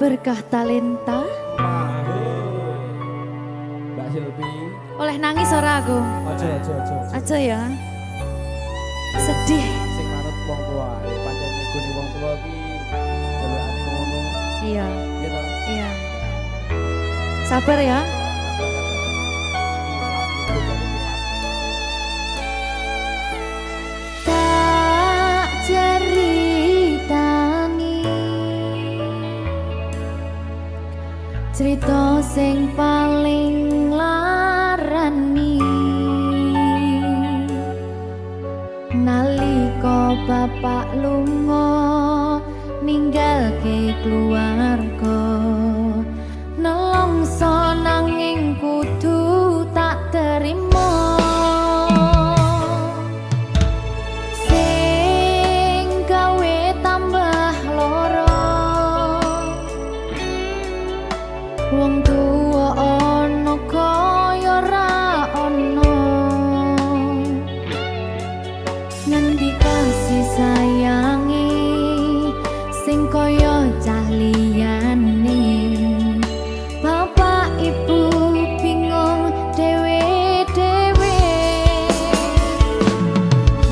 Berkah talenta. Mbak Silvi. Oleh nangis ora aku? Aja ya. Sedih. Sing manut wong tua, pancen ngegoni wong tua ki jelekane ngono. Iya. Gitu. Iya. Sabar ya. Tak ceritani cerita sing paling larani nalika bapak lunga ninggalke keluarga nelongso nanging kudu tak terima sing gawe tambah loro wong tuwa ana kaya ra ana ngendi kasih sayangi sing kaya cah liyane bapak ibu bingung dewe-dewe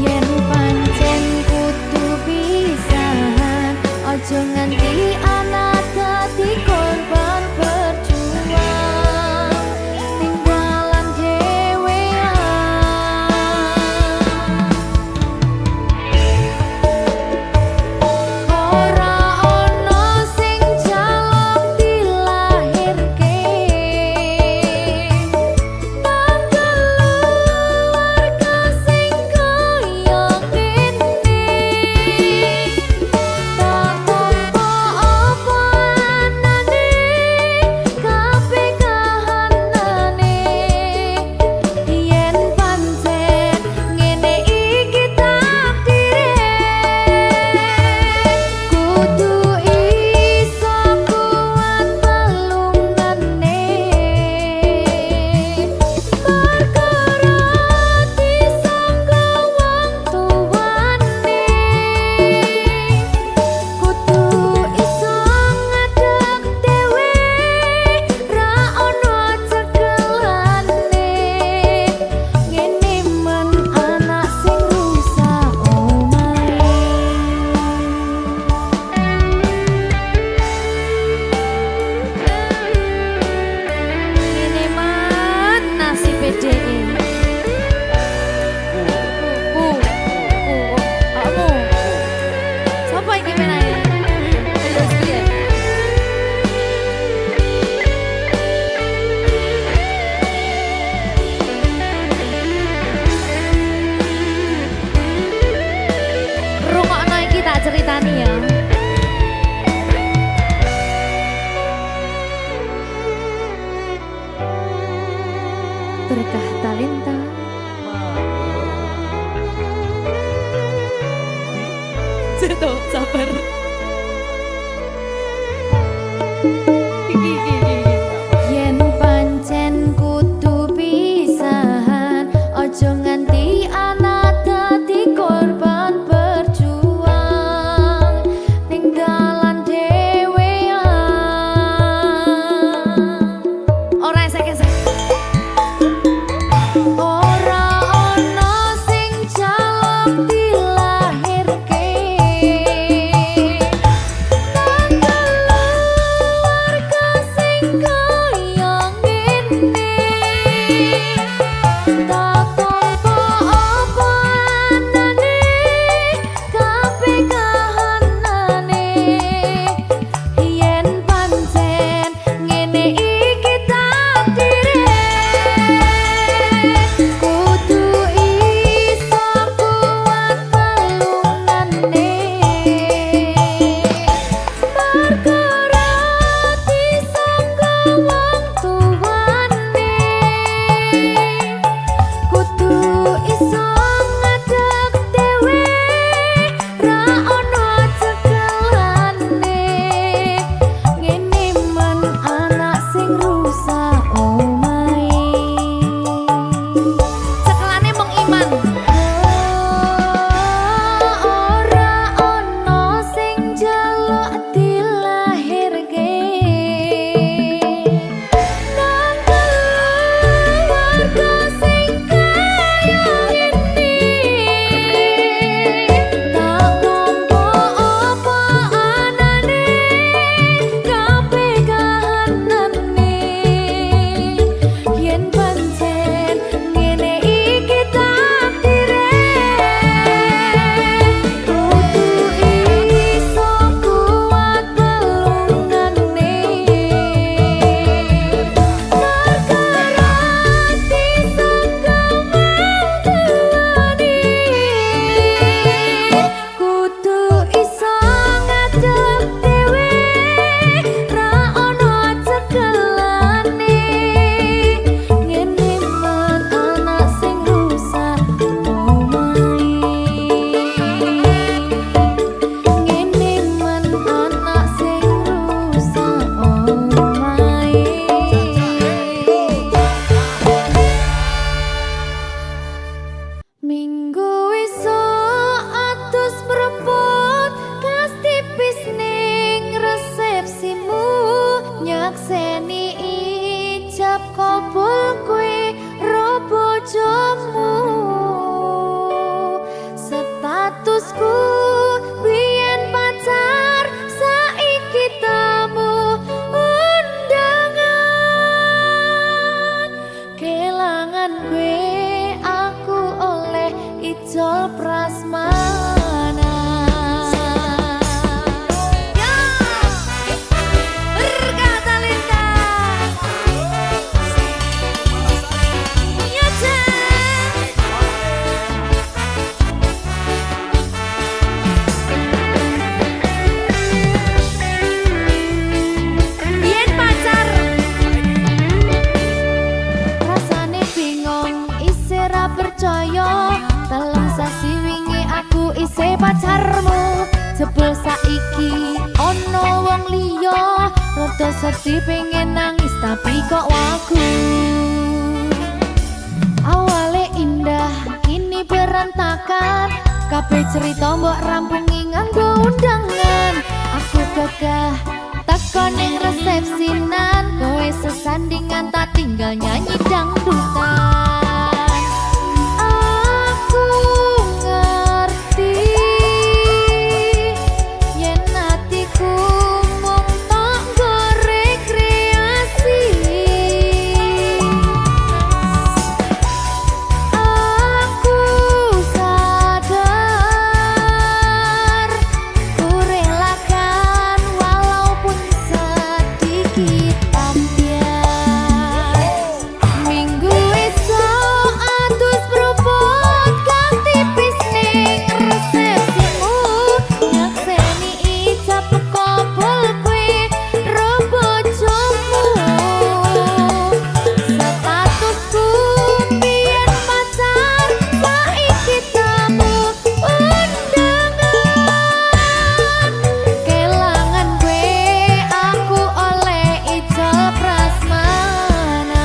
yen pancen kudu pisahan aja nganti anak dadi korban berjuang tinggalan dhewean ora ana sing jaluk dilahirke nang keluarga sing kaya ngene tak tampa apa anane kabeh kahanane yen pancen ngene iki takdire kudu iso kuat pelungane perkara disangka wong tuwane kudu iso ngadeg dhewe ra ono cekelane ngene men anak sing rusak omahe ngene man nasib dheke kamu sapa iki menae terus piye rungokno iki tak ceritani ya berkah talenta Seto, sabar. Yen pancen kudu pisahan, ojo nganti anak dadi korban berjuang tinggalan dhewean. Ora esek-esek. Ora ana sing jaluk dilahirke nang keluarga sing kaya ngene tak tampa apa anane kabeh kahanane yen pancen ngene iki takdire kudu iso kuat Minggu esuk atus mrepot kas tipis ning resepsimu nyakseni ijab kabul kowe ro bojomu statusku biyen pacar saiki tamu undangan kelangan kowe aku oleh ijol prasmanan. Ya, berkata Linda. Ya, Yen pacar rasane bingung isih ra percaya telung sasi wingi aku isih pacarmu jebul saiki ono wong liya rada sedih pengen nangis tapi kok wagu awale indah kini berantakan kabeh cerita mbok rampungi nganggo undangan aku gagah teko ning resepsinan kowe sesandingan tak tinggal nyanyi dangdutan aku ngerti yen atiku mung tok nggo rekreasi aku sadar ku relakan walaupun sedikit ambiar minggu esok atus propot kas tipis ning resepsimu nyakseni ijab kabul kowe ro bojomu statusku biyen pacar saiki tamu undangan kelangan kowe aku oleh ijol prasmanan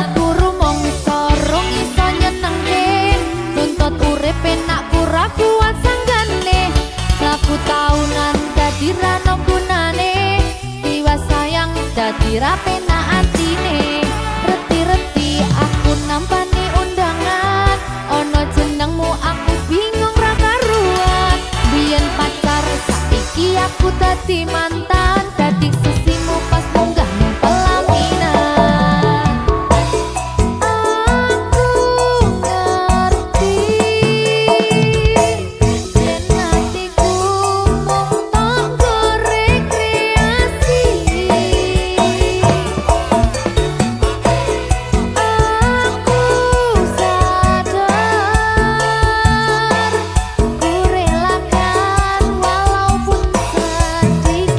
aku rumangsa rong iso nyenengke nuntut urip enak pura kuat sanggane laku taunan dadi ra ono gunane tiwas sayang dadi ra penak atine reti-reti aku nampani undangan ono jenengmu aku bingung ra karuan biyen pacar saiki aku dadi mantan dadi sisimu pas munggah ning pelaminan aku ngerti yen atiku mung tok nggo rekreasi aku sadar ku relakan walaupun sedikit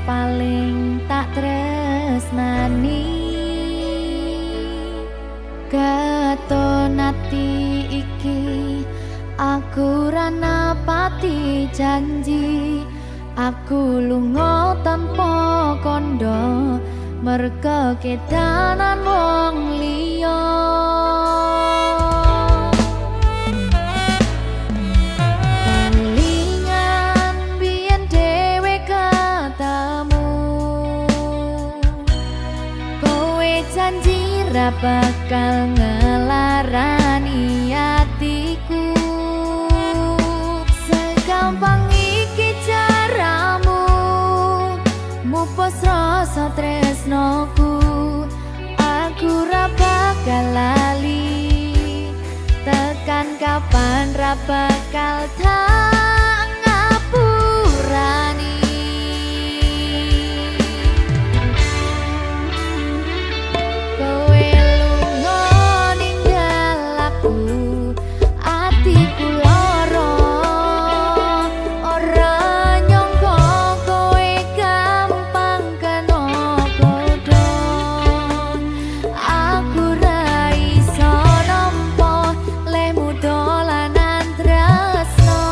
paling tak tresnani katon ati iki aku ra napati janji aku lunga tanpa kondo merga kedanan wong liya kelingan biyen dhewe katamu kowe janji ra bakal ngelarani atiku segampang iki caramu mupus rasa tresnoku aku ra bakal lali tekan kapan ra bakal tak ngapurani kowe lunga ninggal aku atiku lara ora nyangka kowe gampang kena godha aku ra iso nampa lemu dolanan tresno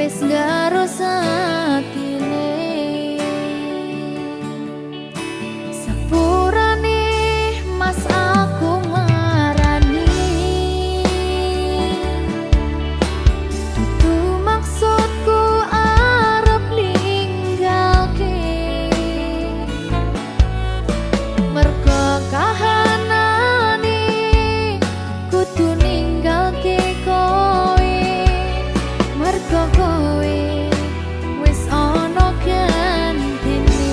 wis ngarosakile sepurane mas aku marani dudu maksudku arep ninggalke mergo kahanane kudu ninggalke kowe mergo kowe wis ana gantine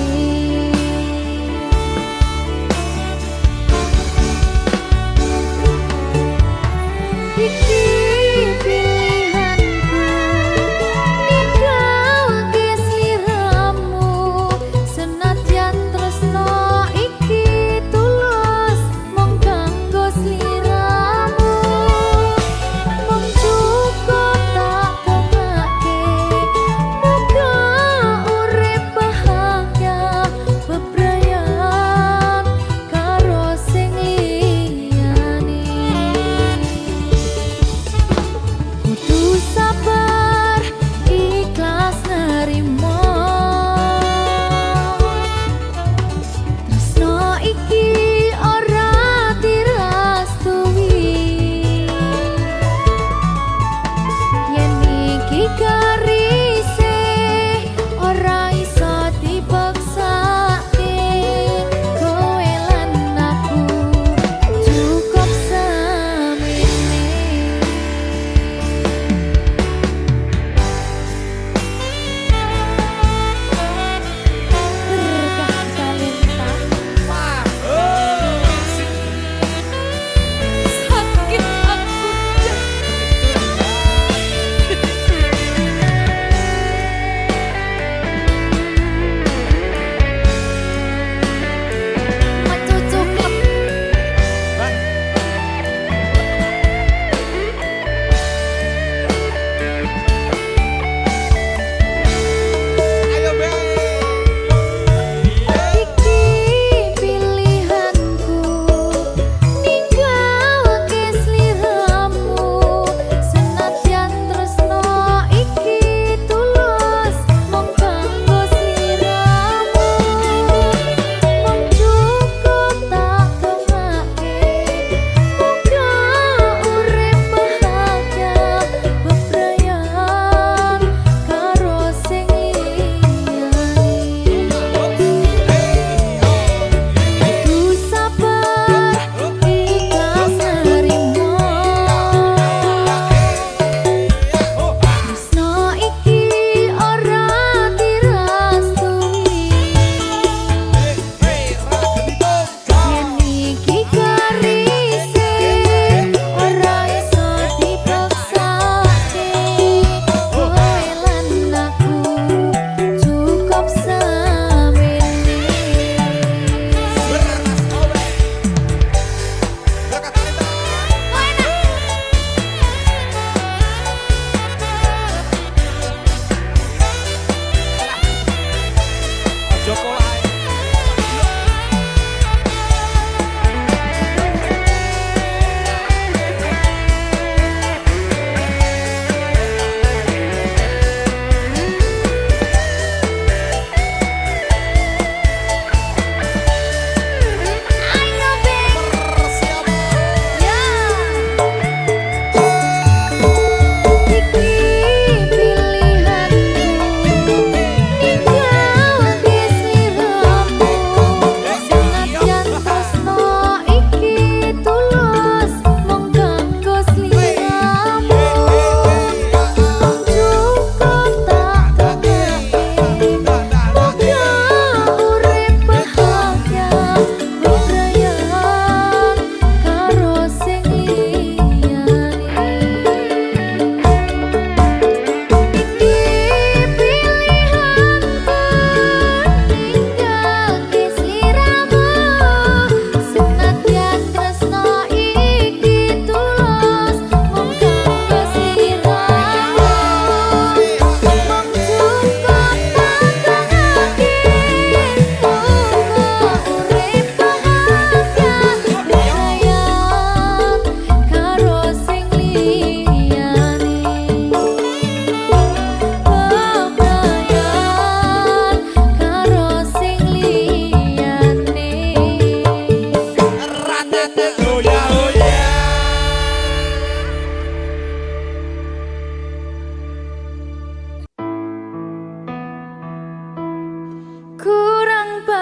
iki pilihanku ninggalke sliramu senadyan tresno iki tulus mung kanggo sliramu mung cukup tak dongake muga urip bahagia bebrayan karo sing liyane kudu sabar ikhlas nerimo tresno iki ora dirastui yen iki garise ora iso dipaksake kowe lan aku cukup semene berkah talenta sakit aku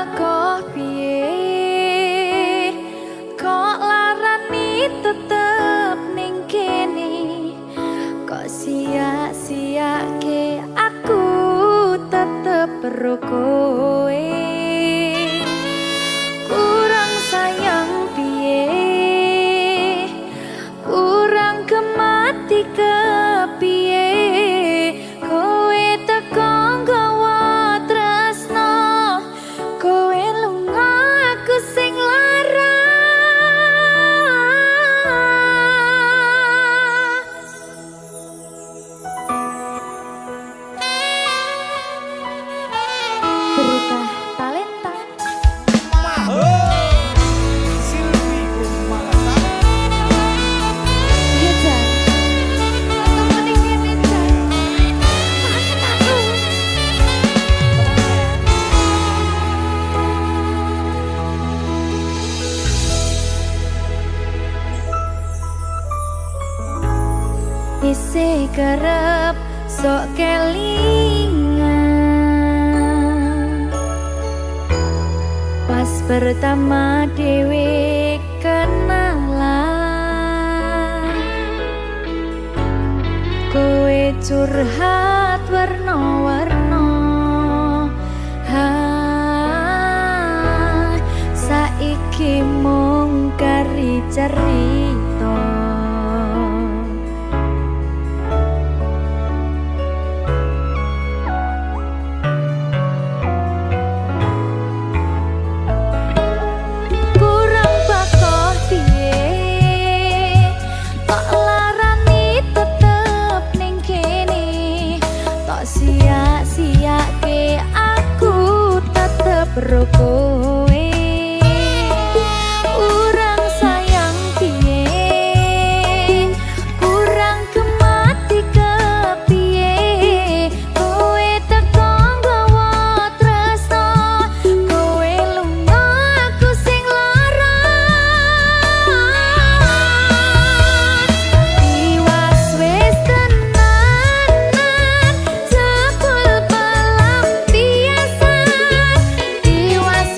bako piye kok larani tetep ning kene kok sia-siake aku tetep perlu kowe kurang sayang piye kurang kemati kepiye kowe teko nggawa tresno kowe lunga aku sing lara Berita Talenta Silvi Kumalasa. iya Jan ketemu ning kene Jan kangen aku isih kerep sok kelingan pas pertama dewe kenalan kowe curhat warna-warna saiki mung kari cerita kurang bakoh piye tok larani tetep ning kene tok sia-siake aku tetep ro kowe kurang sayang piye kurang kemati kepiye kowe teko nggawa tresno kowe lunga aku sing lara tiwas wis tenanan jebul pelampiasan tiwas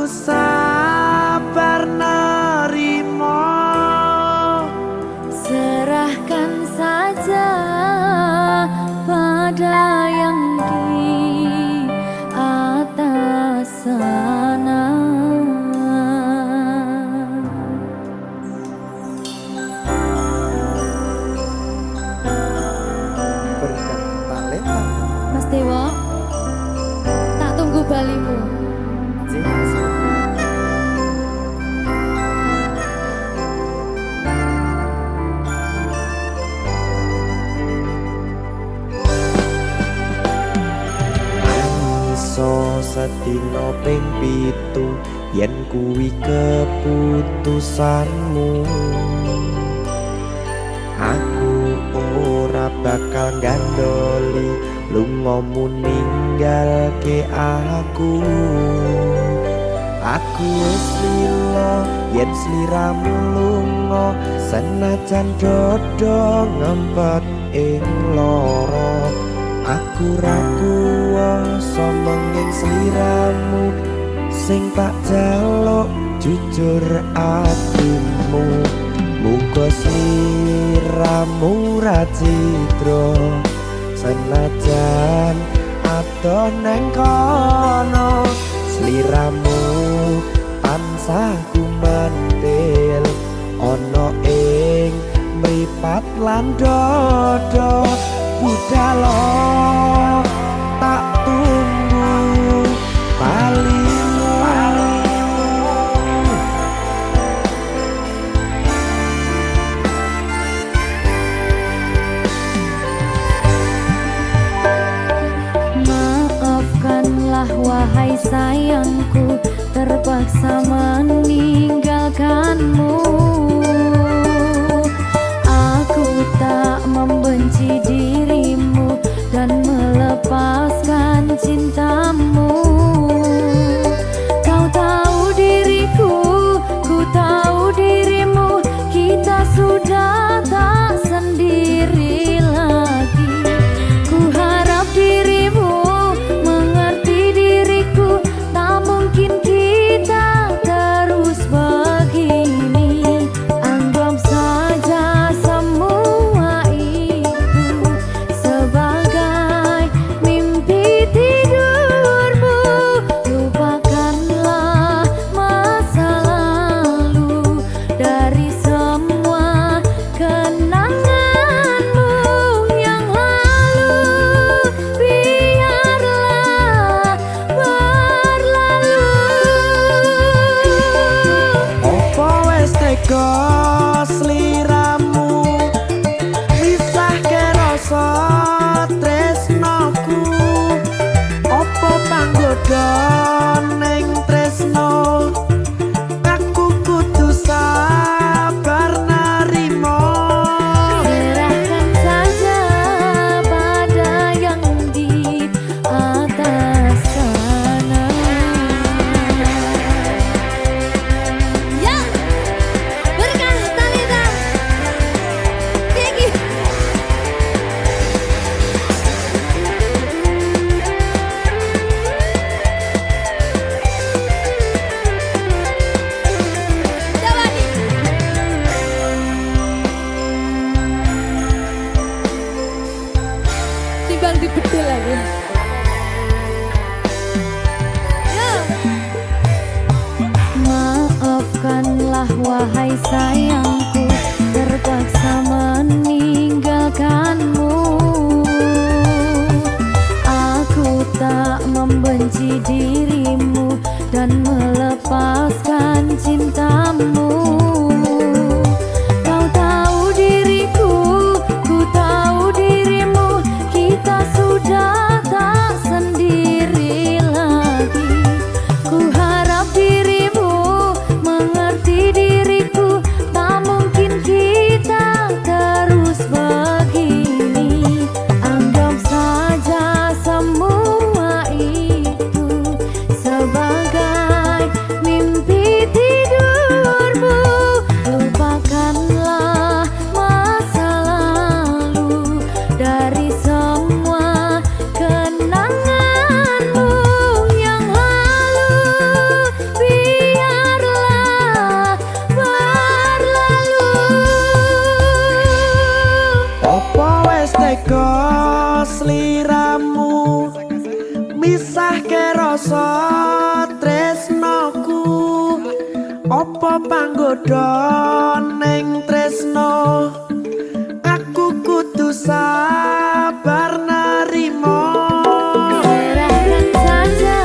sabar nerimo. Serahkan saja pada yang di atas sana. Berkat talenta Mas Dewo, tak tunggu balimu. James. Iso sedina ping 7 yen kuwi keputusanmu. Aku ora bakal gandoli lungamu ninggalke aku. Aku wis lila yen sliramu lunga, senajan dodo ngempet ing lara. Aku ra kuwasa menging sliramu, sing tak jaluk jujur atimu. Muga sliramu ra citra, senajan adoh neng kono. Sliramu tansah gumantil ana ing mripat lan dodo. Budhalo tak tunggu balimu. Maafkanlah wahai sayangku, terpaksa meninggalkanmu. Aku tak membenci dirimu dan melepaskan cintamu. Kau tahu diriku, ku tahu dirimu, kita sudah tak sendiri lagi. Ku harap dirimu mengerti diriku, tak mungkin kita terus begini. apa panggoda ning tresno aku kudu sabar narimo serahkan saja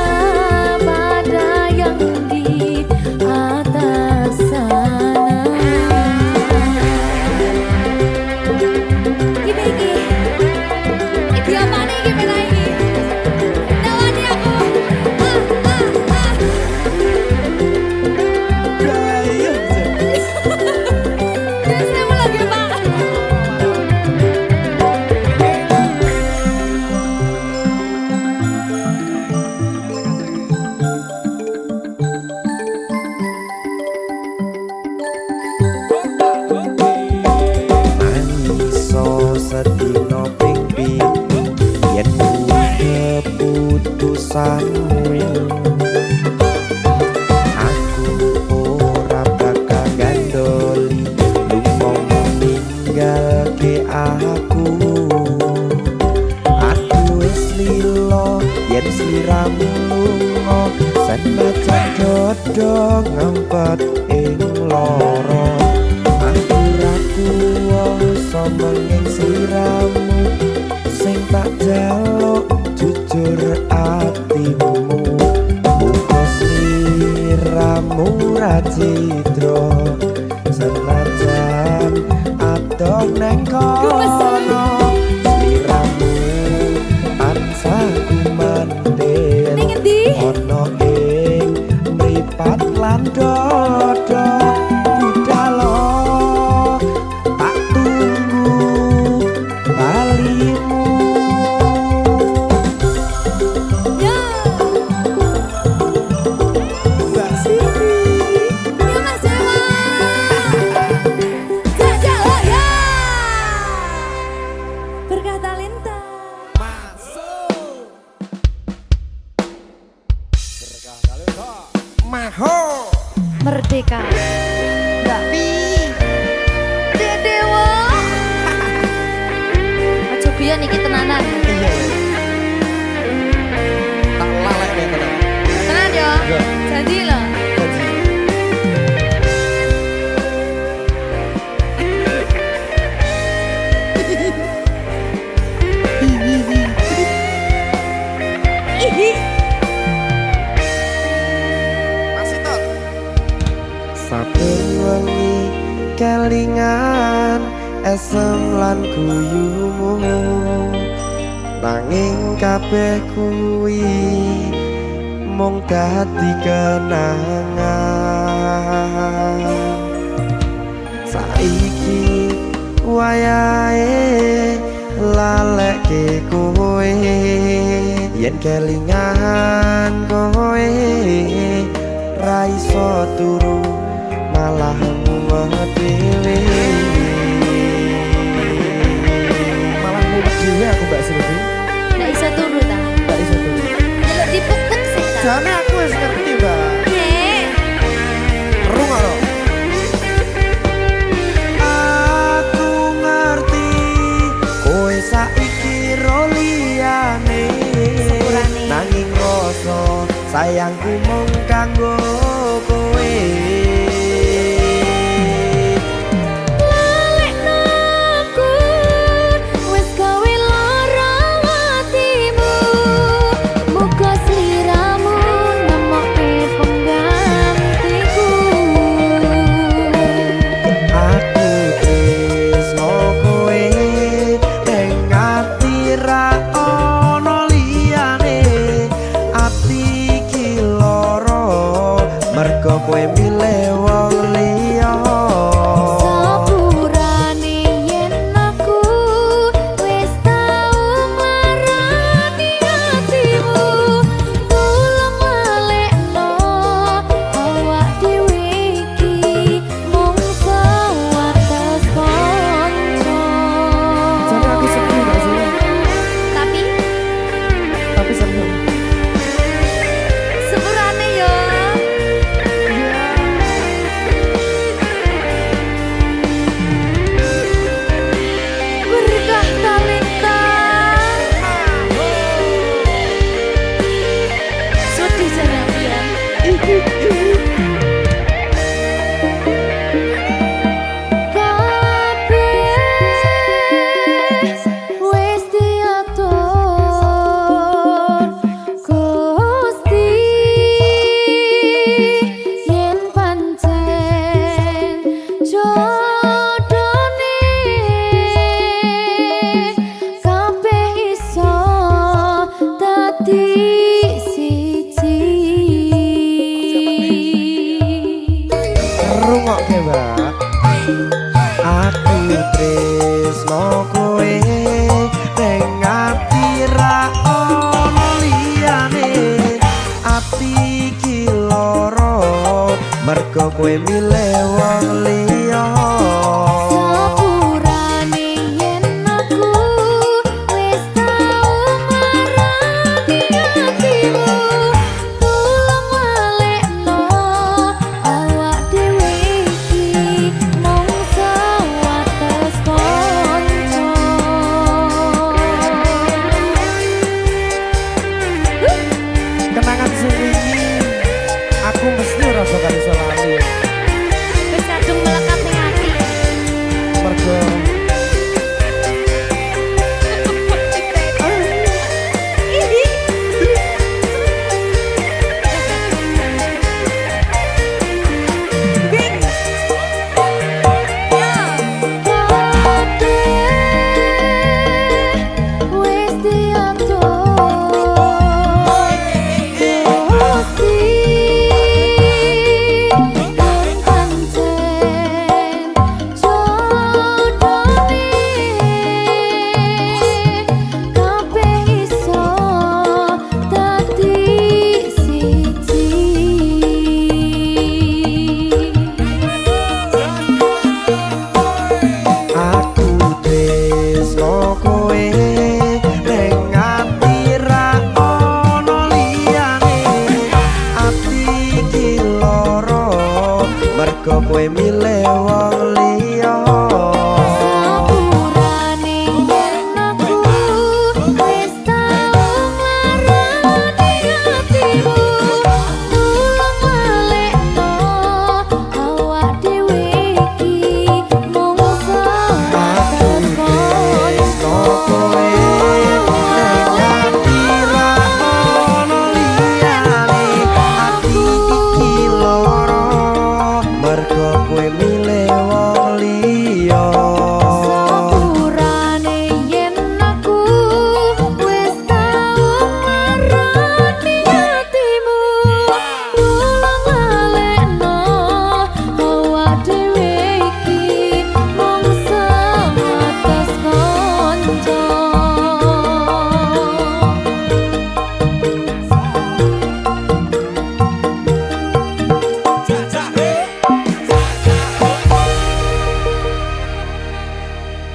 pada yang di atas sana. Iki apa nih gimana ini? Tawani aku. Terus saya lagi Pak. Iso sedino ping pitu yen kuwi keputusanmu aku ora bakal gandoli lumomo ninggalke aku wis lilo yen sliramu lunga senajan dodo ngempet ing loro aku ra kuwasa menging sliramu sing tak jaluk jujur atimu muga sliramu ra cidra senajan adoh neng kono sliramu tansah kumandel Ning endi? ono ing mripat lan dodo budalo tak tunggu balimu. Ya. Mbak Siti Ya Mas Jawa. Jajak lo ya. Berkah talenta. Maho Merdeka. Mbak Pi. Dewa. Aja biyen iki tenanan. iya tak lalek nih tenan Tenan yo. Iya. Janji lo. Ihi. masih tot saben wengi kelingan esem lan guyumu nanging kabeh kuwi mung dadi kenangan saiki wayahe lalekke kowe yen kelingan kowe ra iso turu malah mumet dhewe malah mumet dhewe aku Mbak Silvi Nggak bisa turu ta. gak iso turu Jaluk dipukul sih ta. jane aku wis ngerti Mbak Nek. rungokno aku ngerti kowe saiki ro liyane Sepurane. nanging rasa sayangku mung kanggo kowe Lalekno aku wis gawe lara atimu. Muga sliramu nemokke penggantiku. aku tresno kowe ning ati ra ono liyane ati iki lara mergo kowe mergo kowe milih wong liya. Sepurane yen aku wis tau marani atimu, tulung walekno awak dhewe iki mung sewates kanca. Kenangan sing wingi aku mesti ora bakal iso lali. Wis kadung melekat ning ati. Mergo Wis diatur mergo kowe milih wong liya. Sepurane yen aku wis tau marani atimu, tulung walekno awak dhewe iki mung sewates kanca. Kowe ngati ra ono liyane, ati iki lara mergo kowe milih wong liya. Sepurane yen aku wis tau marani atimu, tulung walekno awak dhewe iki mung sewates kanca.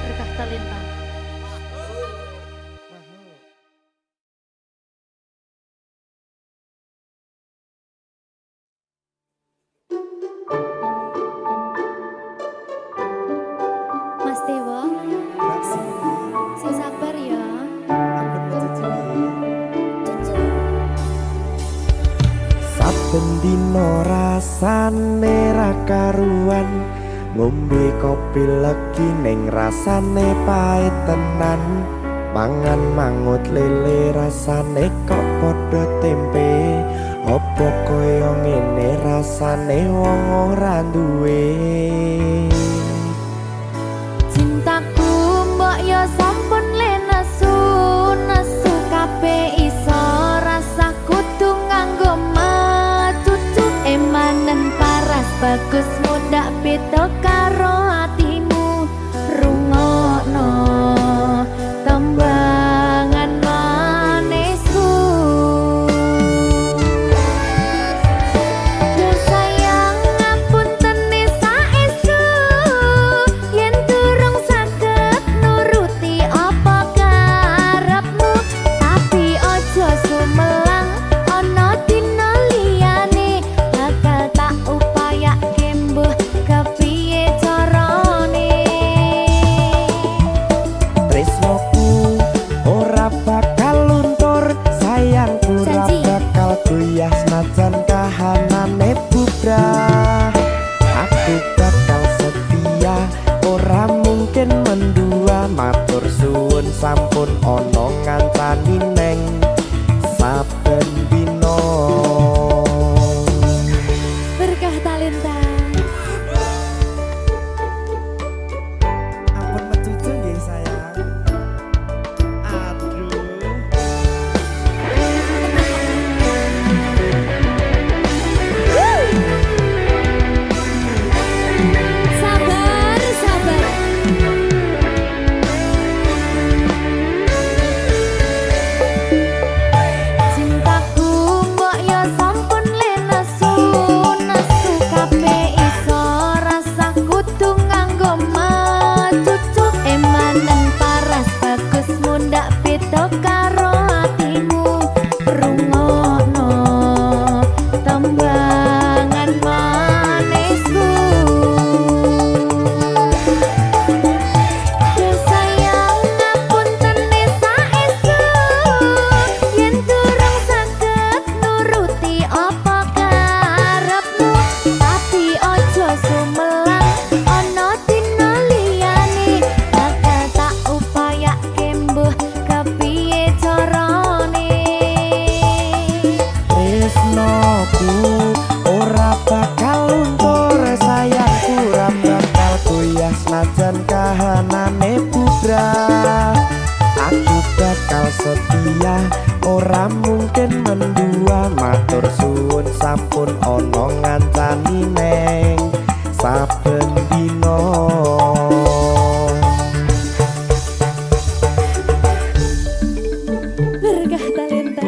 Berkah talenta. Mas Dewa, sing sabar ya. Cucu. Saben dina rasane ra karuan, ngombe kopi legi ning rasane pahit tenan. Mangan mangut lele rasane kok padha tempe. Apa kaya ngene rasane wong ora duwe. Cintaku mbok yo sampun le nesu kabeh iso rasa kudu nganggo matutu emanen paras bagus mudak beda karo atimu rungokno tembangan manisku. Duh sayang ngapunten saestu yen durung saged nuruti apa karepmu, tapi aja sumelang ana dina liyane bakal tak upayake mbuh kepiye carane. Tresnoku ora bakal luntur, sayangku ora Janji. bakal goyah senajan kahanane bubrah. Aku bakal setia, ora mungkin mendua. Matur suwun sampun ana ngancani neng saben dina. Berkah talenta. ampun mecucu nggih sayang. Aduh. Sabar, sabar. Cintaku Tresnoku ora bakal luntur, sayangku ora bakal goyah senajan kahanane bubrah. Aku bakal setia, ora mungkin mendua. Matur suwun sampun ana ngancani neng saben dina. Berkah talenta.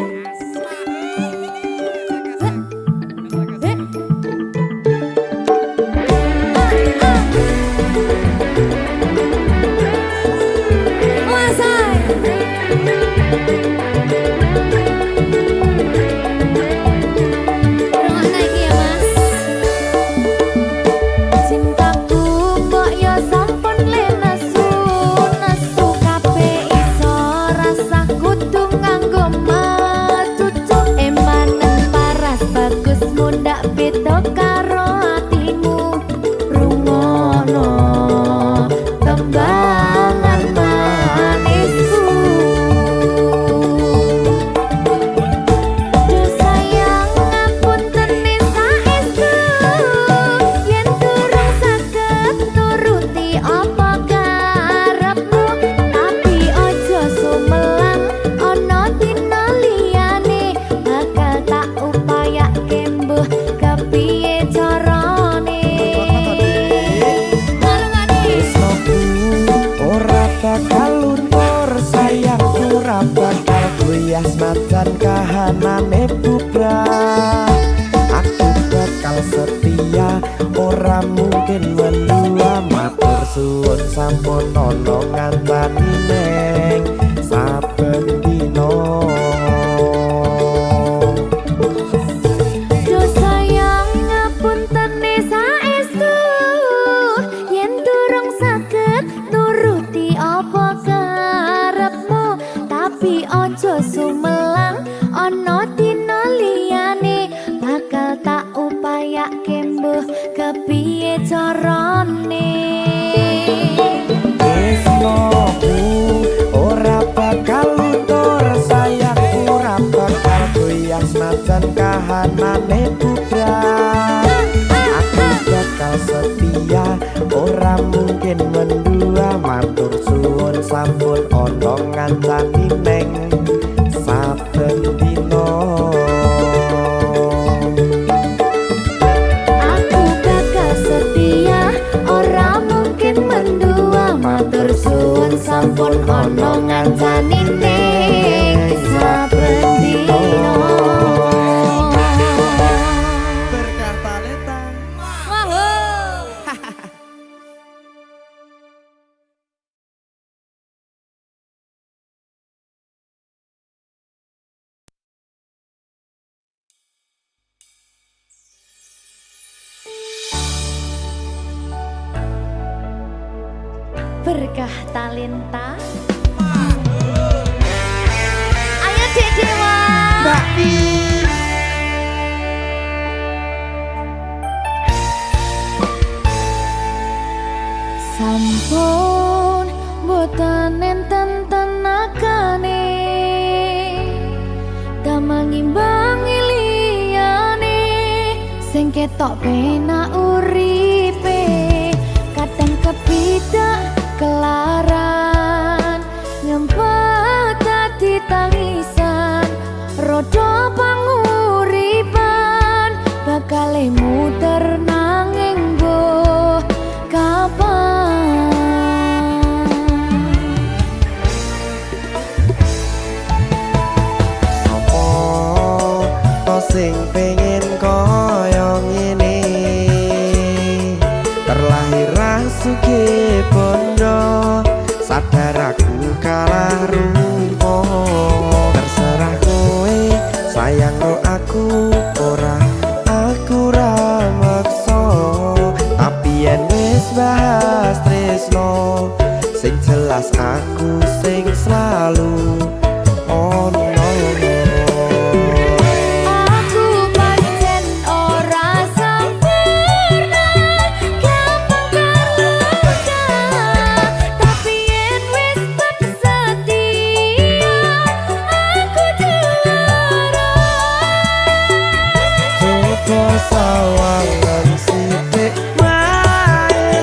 Senajan kahanane bubrah, aku bakal setia, ora mungkin mendua. Matur suwun sampun ana ngancani neng saben dina. Do sayang ngapuntene saestu, yen durung saged nuruti apa karepmu, tapi ojo sumelang ana dina liyane, bakal tak upayake mbuh kepiye carane. Tresnoku ora bakal luntur, sayangku ora bakal goyah senajan kahanane bubrah. Aku bakal setia, ora mungkin mendua. Matur suwun sampun ana ngancani neng saben dina. Aku bakal setia, ora mungkin mendua. Matur suwun sampun ana ngancani ning saben dina. Berkah talenta. Berkah talenta. Ayo Dek Dewa. Mbak Pi. Sampun boten enten tenagane, damang imbangi liyane, sing ketok penak uripe, kadang kepidak kelaran, nyempet dadi tangisan, rodo panguripan, bakale muter nanging mbuh kapan. Apa to sing pengen kaya ngene, terlahir sugih bondo, sadar aku kalah rumpo. Terserah kowe Coba sawangan sithik wae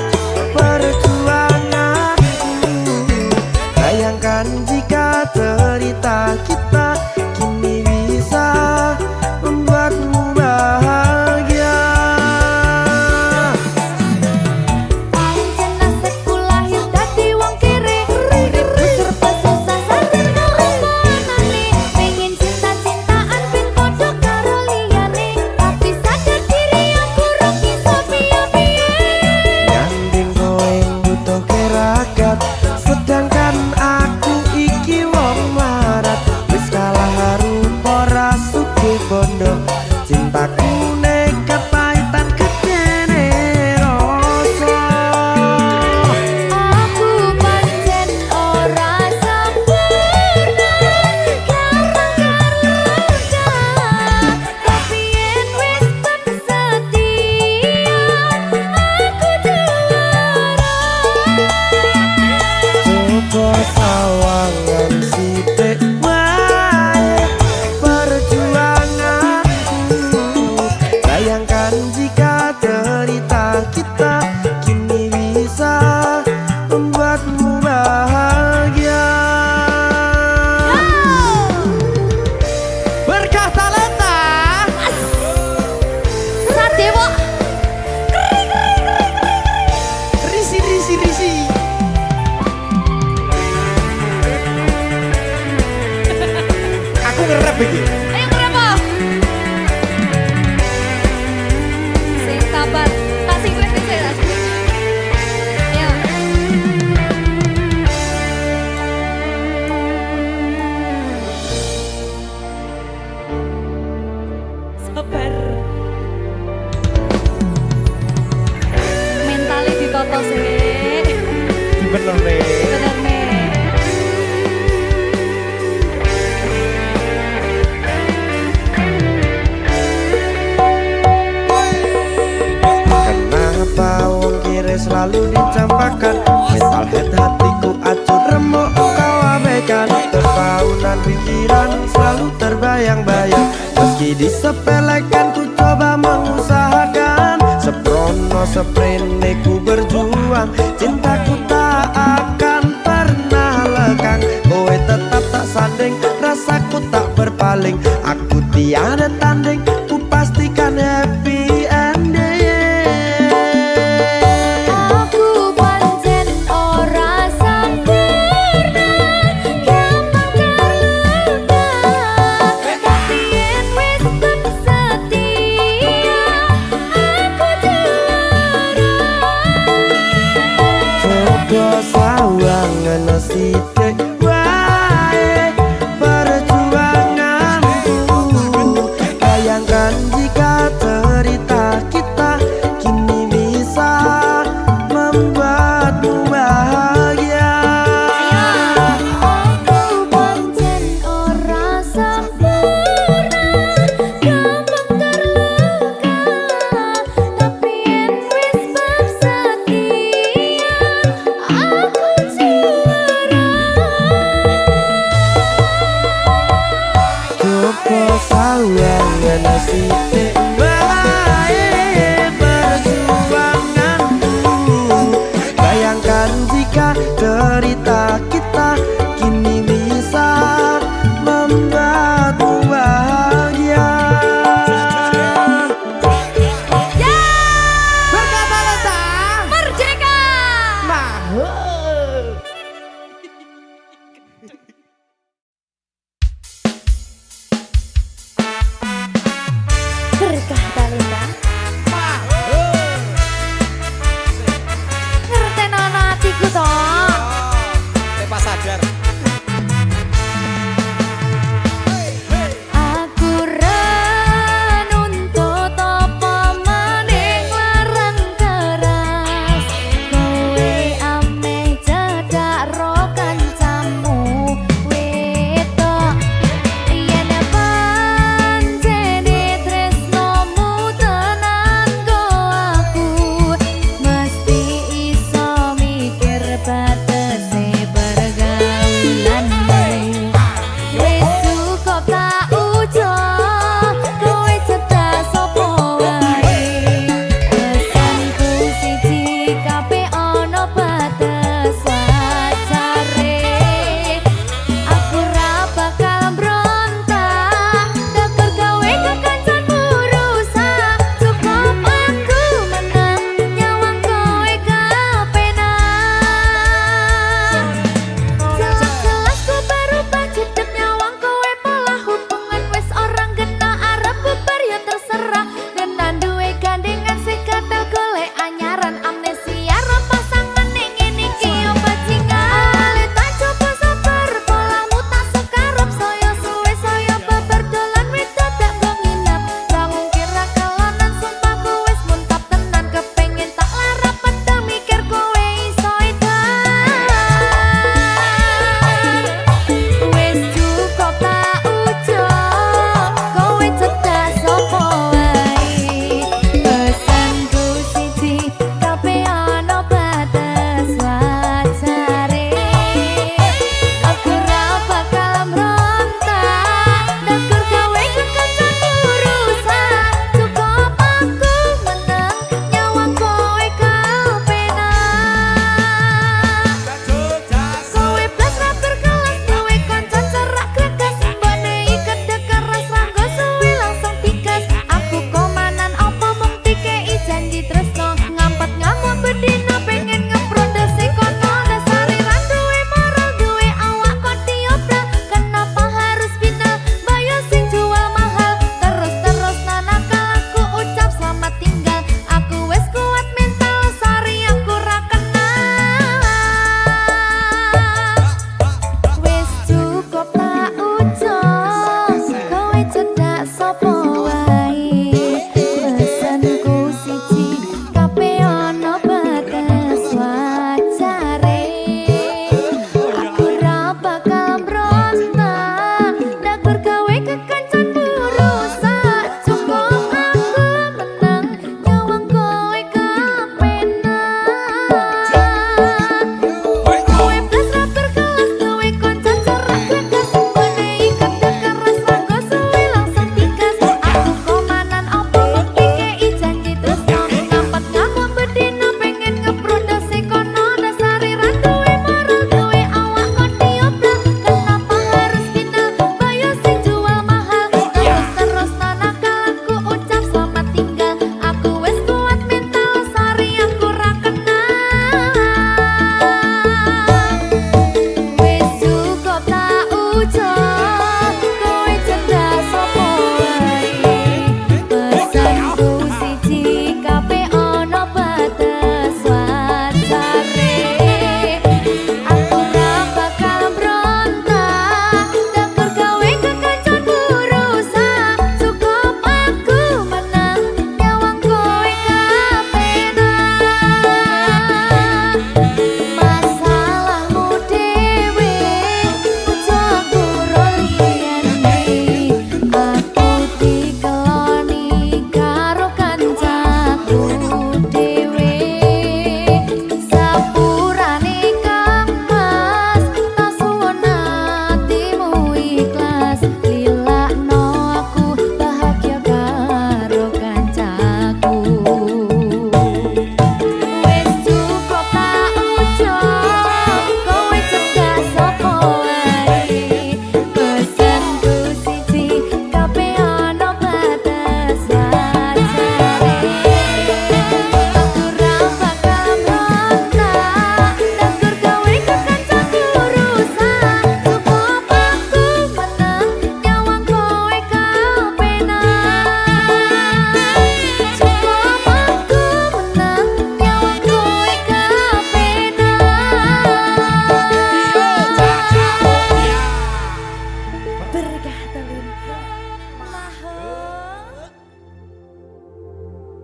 perjuanganku. Bayangkan jika cerita kita kini bisa membuatmu bahagia. Pancen nasibku lahir dadi wong kere, uripku serba susah sarjana omonane. Pengen cinta-cintaan ben padha karo liyane, tapi sadar diri aku ora iso piye-piye. Nyanding kowe butuh keragat, sedangkan aku iki wong marat. Wis kalah rupa rasuke bondo, cintaku nekat pahitan gedene rasa. Aku pancen ora sempurna, gampang terluka, tapi yen wis bersedia, aku juara. Coba sawangan sithik wae perjuanganku. Bayangkan jika cerita kita kini bisa membuatmu bahagia. Berkah talenta. Sadewo Risi. Aku ngerep iki. ayo kenapa? Sing sabar, kasih gue sih. Ayo. Sabar. Mentali ditoto sih. Bener nih. Bener nih. Kenapa wong kiri selalu dicampakkan? Mental head hatiku acur remuk kau abaikan. Terpaunan pikiran selalu terbayang-bayang. Meski disepelekan ku coba mengusahakan. Seprono seprene ku berjuang. Cintaku tak akan pernah lekang. Kowe tetap tak sanding, rasaku tak berpaling. Aku tiada tanding, ku pastikan happy ending. Aku pancen ora sempurna, gampang terluka, tapi yen wis bersedia, aku juara. Coba sawangan sithik wae perjuanganku. Bayangkan jika cerita kita kini bisa membuatmu bahagia. Aku pancen ora sempurna, gampang terluka, tapi yen wis bersedia, aku juara. Coba sawangan sithik wae perjuanganku. Bayangkan jika cerita kita kini bisa membuatmu bahagia. Berkah talenta Merdeka! mahal. Berkah talenta. Ngertenono atiku to. Tepa sadar. Aku renuntut apa maning larang keras. Kowe ameh cedak ro kancamu wedok. Yen pancene tresnomu tenan go aku mesti iso mikir baik.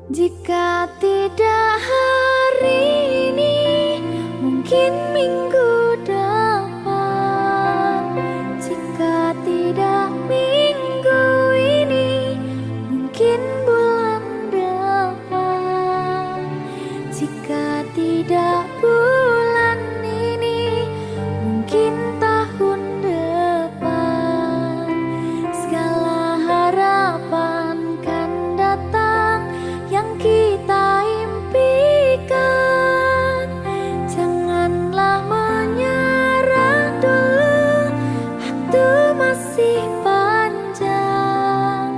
Jika tidak hari ini, mungkin minggu depan. Jika tidak minggu ini, mungkin bulan depan. Jika tidak bulan ini, mungkin tahun depan. Segala harapan kan datang yang kita impikan. Janganlah menyerah dulu, waktu masih panjang.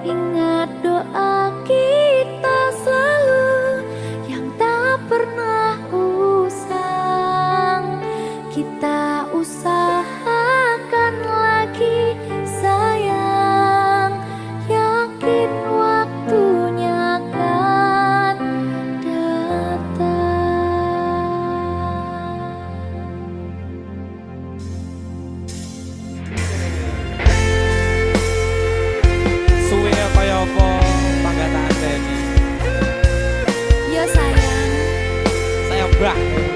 Ingat doa kita selalu yang tak pernah usang. Kita usahakan lagi sayang, yakin waktunya akan datang. Suwe kaya apa pangkat anteni. Ya sayang. Saya mbah.